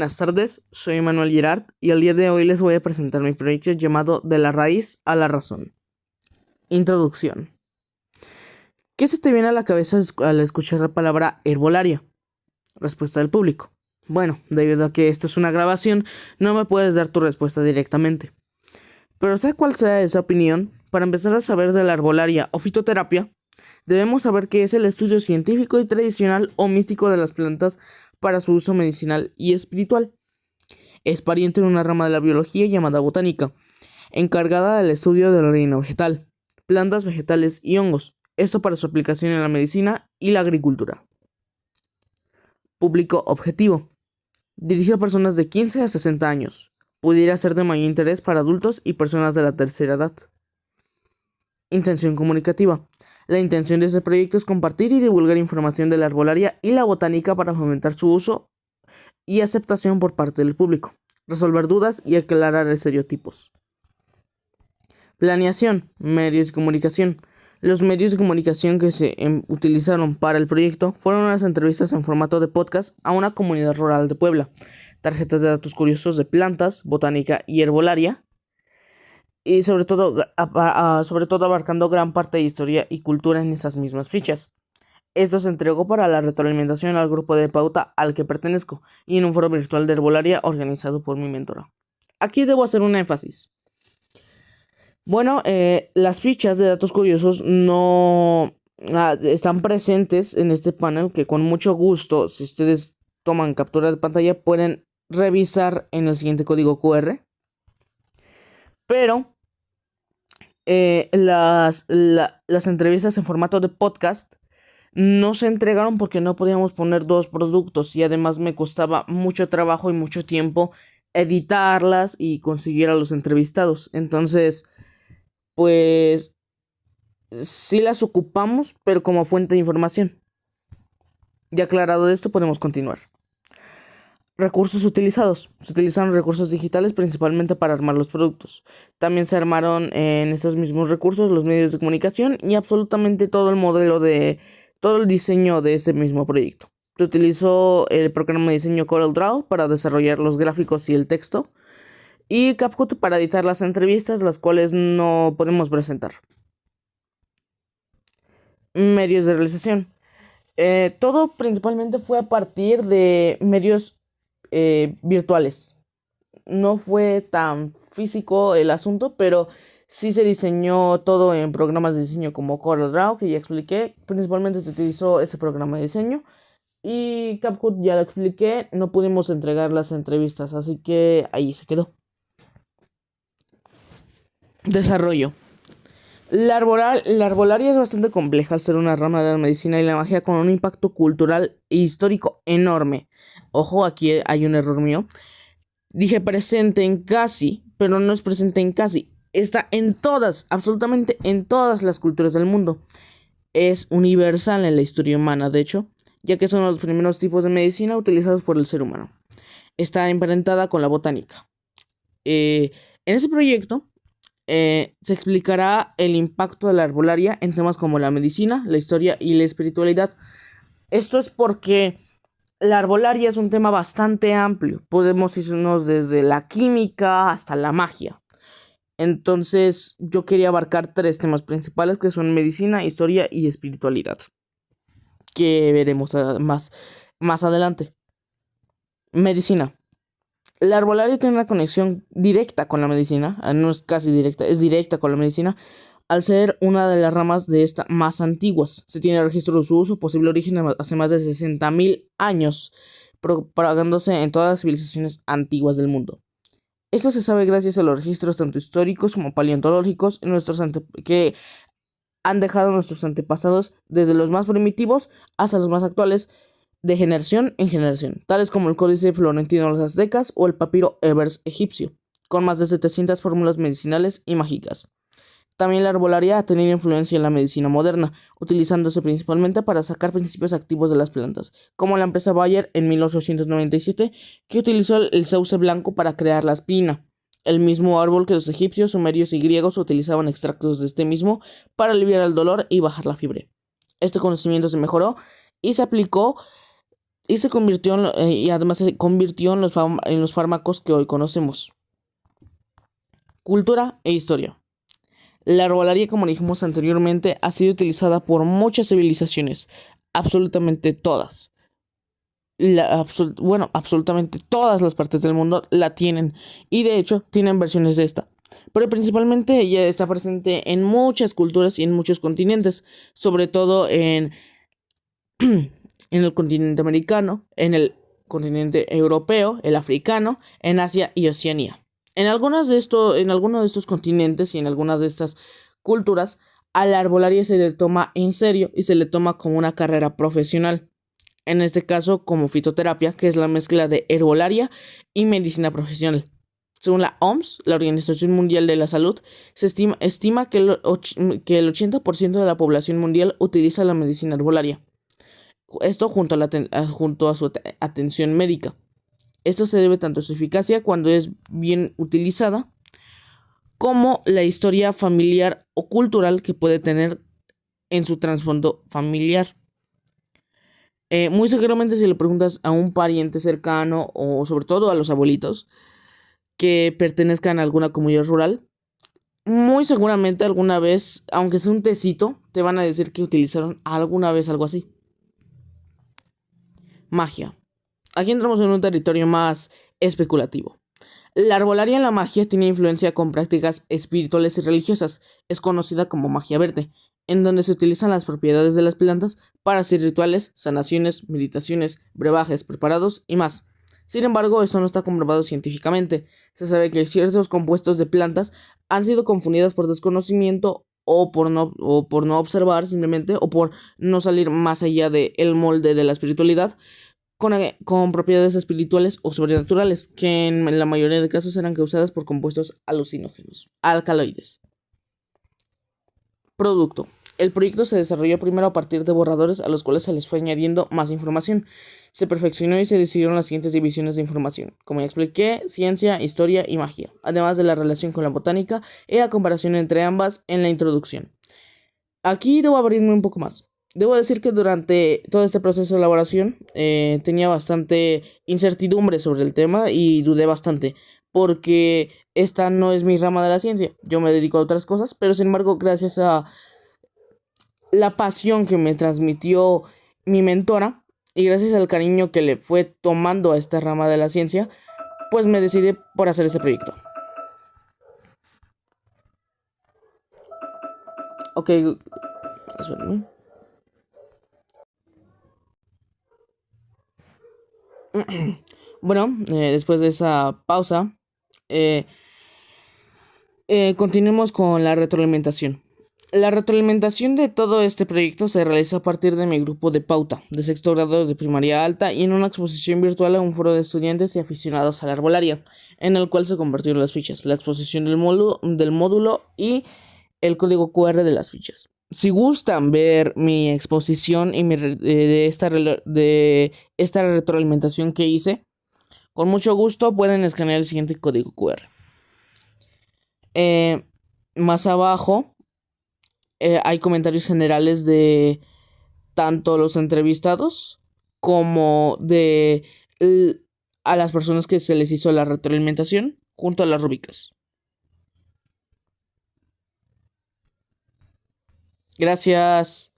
Buenas tardes, soy Manuel Girard y el día de hoy les voy a presentar mi proyecto llamado De la raíz a la razón. Introducción. ¿Qué se te viene a la cabeza al escuchar la palabra herbolaria? Respuesta del público. Bueno, debido a que esto es una grabación, no me puedes dar tu respuesta directamente. Pero sea cual sea esa opinión, para empezar a saber de la herbolaria o fitoterapia, debemos saber que es el estudio científico y tradicional o místico de las plantas para su uso medicinal y espiritual. Es pariente de una rama de la biología llamada botánica, encargada del estudio del reino vegetal, plantas, vegetales y hongos, esto para su aplicación en la medicina y la agricultura. Público objetivo. Dirigido a personas de 15 a 60 años. Pudiera ser de mayor interés para adultos y personas de la tercera edad. Intención comunicativa. La intención de este proyecto es compartir y divulgar información de la herbolaria y la botánica para fomentar su uso y aceptación por parte del público, resolver dudas y aclarar estereotipos. Planeación, medios de comunicación. Los medios de comunicación que se utilizaron para el proyecto fueron unas entrevistas en formato de podcast a una comunidad rural de Puebla, tarjetas de datos curiosos de plantas, botánica y herbolaria, y sobre todo abarcando gran parte de historia y cultura en esas mismas fichas. Esto se entregó para la retroalimentación al grupo de pauta al que pertenezco y en un foro virtual de herbolaria organizado por mi mentora. Aquí debo hacer un énfasis. Bueno, las fichas de datos curiosos no están presentes en este panel que con mucho gusto, si ustedes toman captura de pantalla, pueden revisar en el siguiente código QR. Pero las entrevistas en formato de podcast no se entregaron porque no podíamos poner dos productos y además me costaba mucho trabajo y mucho tiempo editarlas y conseguir a los entrevistados. Entonces, pues sí las ocupamos, pero como fuente de información. Ya aclarado esto, podemos continuar. Recursos utilizados. Se utilizaron recursos digitales principalmente para armar los productos. También se armaron en estos mismos recursos los medios de comunicación y absolutamente todo el diseño de este mismo proyecto. Se utilizó el programa de diseño CorelDRAW para desarrollar los gráficos y el texto, y CapCut para editar las entrevistas, las cuales no podemos presentar. Medios de realización. Todo principalmente fue a partir de medios virtuales. No fue tan físico el asunto, pero sí se diseñó todo en programas de diseño como CorelDRAW, que ya expliqué. Principalmente se utilizó ese programa de diseño. Y CapCut ya lo expliqué, no pudimos entregar las entrevistas, así que ahí se quedó. Desarrollo. La herbolaria es bastante compleja al ser una rama de la medicina y la magia con un impacto cultural e histórico enorme. Ojo, aquí hay un error mío. Dije presente en casi, pero no es presente en casi. Está en todas, absolutamente en todas las culturas del mundo. Es universal en la historia humana, de hecho, ya que son los primeros tipos de medicina utilizados por el ser humano. Está emparentada con la botánica. En ese proyecto se explicará el impacto de la herbolaria en temas como la medicina, la historia y la espiritualidad. Esto es porque la herbolaria es un tema bastante amplio. Podemos irnos desde la química hasta la magia. Entonces, yo quería abarcar tres temas principales que son medicina, historia y espiritualidad, que veremos más adelante. Medicina. La herbolaria tiene una conexión directa con la medicina, no es casi directa, es directa con la medicina, al ser una de las ramas de esta más antiguas. Se tiene registro de su uso, posible origen hace más de 60.000 años, propagándose en todas las civilizaciones antiguas del mundo. Esto se sabe gracias a los registros tanto históricos como paleontológicos que han dejado nuestros antepasados desde los más primitivos hasta los más actuales, de generación en generación, tales como el Códice Florentino de los Aztecas o el Papiro Ebers egipcio, con más de 700 fórmulas medicinales y mágicas. También la herbolaria ha tenido influencia en la medicina moderna, utilizándose principalmente para sacar principios activos de las plantas, como la empresa Bayer en 1897, que utilizó el sauce blanco para crear la aspirina, el mismo árbol que los egipcios, sumerios y griegos utilizaban extractos de este mismo para aliviar el dolor y bajar la fiebre. Este conocimiento se mejoró y se aplicó y y además se convirtió en en los fármacos que hoy conocemos. Cultura e historia. La herbolaria, como dijimos anteriormente, ha sido utilizada por muchas civilizaciones, absolutamente todas. Absolutamente todas las partes del mundo la tienen, y de hecho tienen versiones de esta. Pero principalmente ella está presente en muchas culturas y en muchos continentes, sobre todo en el continente americano, en el continente europeo, el africano, en Asia y Oceanía. En algunos de estos continentes y en algunas de estas culturas, a la herbolaria se le toma en serio y se le toma como una carrera profesional. En este caso, como fitoterapia, que es la mezcla de herbolaria y medicina profesional. Según la OMS, la Organización Mundial de la Salud, se estima que que el 80% de la población mundial utiliza la medicina herbolaria. Esto junto a su atención médica. Esto se debe tanto a su eficacia cuando es bien utilizada, como la historia familiar o cultural que puede tener en su trasfondo familiar. Muy seguramente si le preguntas a un pariente cercano o sobre todo a los abuelitos que pertenezcan a alguna comunidad rural, muy seguramente alguna vez, aunque sea un tecito, te van a decir que utilizaron alguna vez algo así. Magia. Aquí entramos en un territorio más especulativo. La arbolaria en la magia tiene influencia con prácticas espirituales y religiosas. Es conocida como magia verde, en donde se utilizan las propiedades de las plantas para hacer rituales, sanaciones, meditaciones, brebajes preparados y más. Sin embargo, esto no está comprobado científicamente. Se sabe que ciertos compuestos de plantas han sido confundidas por desconocimiento o por no observar simplemente o por no salir más allá del molde de la espiritualidad con propiedades espirituales o sobrenaturales, que en la mayoría de casos eran causadas por compuestos alucinógenos, alcaloides. Producto. El proyecto se desarrolló primero a partir de borradores a los cuales se les fue añadiendo más información. Se perfeccionó y se decidieron las siguientes divisiones de información, como ya expliqué: ciencia, historia y magia, además de la relación con la botánica y la comparación entre ambas en la introducción. Aquí debo abrirme un poco más. Debo decir que durante todo este proceso de elaboración tenía bastante incertidumbre sobre el tema y dudé bastante, porque esta no es mi rama de la ciencia. Yo me dedico a otras cosas, pero sin embargo, gracias a la pasión que me transmitió mi mentora y gracias al cariño que le fue tomando a esta rama de la ciencia, pues me decidí por hacer este proyecto. Ok, espérenme. Bueno, después de esa pausa, eh, continuemos con la retroalimentación. La retroalimentación de todo este proyecto se realiza a partir de mi grupo de pauta, de sexto grado de primaria alta, y en una exposición virtual a un foro de estudiantes y aficionados a la arbolaria, en el cual se compartieron las fichas, la exposición del módulo y el código QR de las fichas. Si gustan ver mi exposición y de esta retroalimentación que hice, con mucho gusto pueden escanear el siguiente código QR. Eh, Más abajo hay comentarios generales de tanto los entrevistados como a las personas que se les hizo la retroalimentación junto a las rúbricas. Gracias.